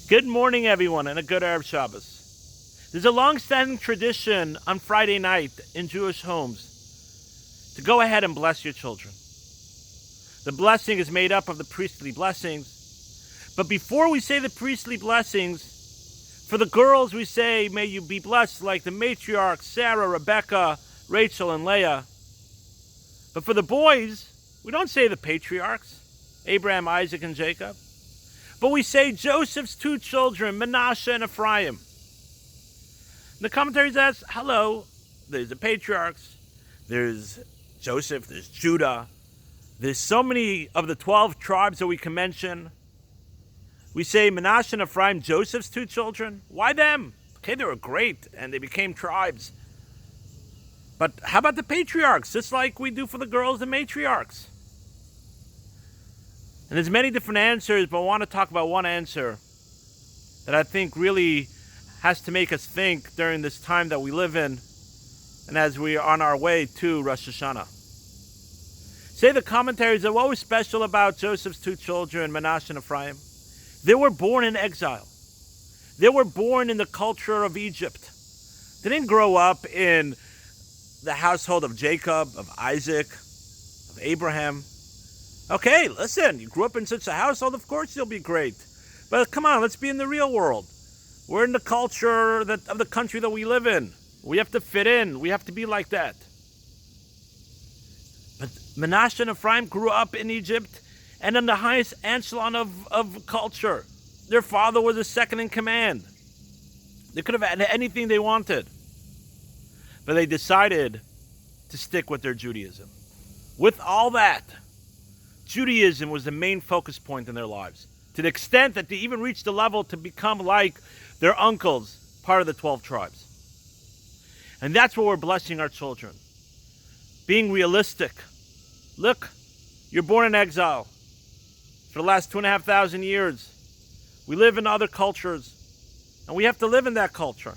Good morning, everyone, and a good Erev Shabbos. There's a long-standing tradition on Friday night in Jewish homes to go ahead and bless your children. The blessing is made up of the priestly blessings. But before we say the priestly blessings, for the girls we say, may you be blessed like the matriarchs, Sarah, Rebecca, Rachel, and Leah. But for the boys, we don't say the patriarchs, Abraham, Isaac, and Jacob. But we say Joseph's two children, Manasseh and Ephraim. The commentary says, hello, there's the patriarchs, there's Joseph, there's Judah. There's so many of the 12 tribes that we can mention. We say Manasseh and Ephraim, Joseph's two children. Why them? Okay, they were great, and they became tribes. But how about the patriarchs? Just like we do for the girls, the matriarchs. And there's many different answers, but I want to talk about one answer that I think really has to make us think during this time that we live in and as we are on our way to Rosh Hashanah. Say the commentaries that what was special about Joseph's two children, Manasseh and Ephraim? They were born in exile. They were born in the culture of Egypt. They didn't grow up in the household of Jacob, of Isaac, of Abraham. Okay, listen, you grew up in such a household, of course you'll be great. But come on, let's be in the real world. We're in the culture of the country that we live in. We have to fit in. We have to be like that. But Manasseh and Ephraim grew up in Egypt and in the highest echelon of culture. Their father was a second in command. They could have had anything they wanted. But they decided to stick with their Judaism. With all that, Judaism was the main focus point in their lives, to the extent that they even reached the level to become like their uncles, part of the 12 tribes. And that's what we're blessing our children. Being realistic. Look, you're born in exile. For the last 2,500 years, we live in other cultures, and we have to live in that culture.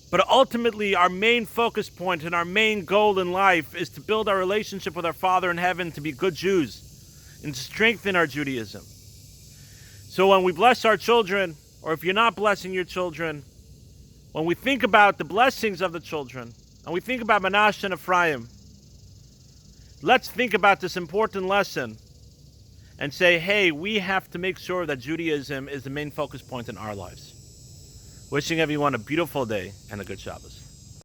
But ultimately, our main focus point and our main goal in life is to build our relationship with our Father in heaven, to be good Jews, and to strengthen our Judaism. So when we bless our children, or if you're not blessing your children, when we think about the blessings of the children, and we think about Manasseh and Ephraim, let's think about this important lesson and say, hey, we have to make sure that Judaism is the main focus point in our lives. Wishing everyone a beautiful day and a good Shabbos.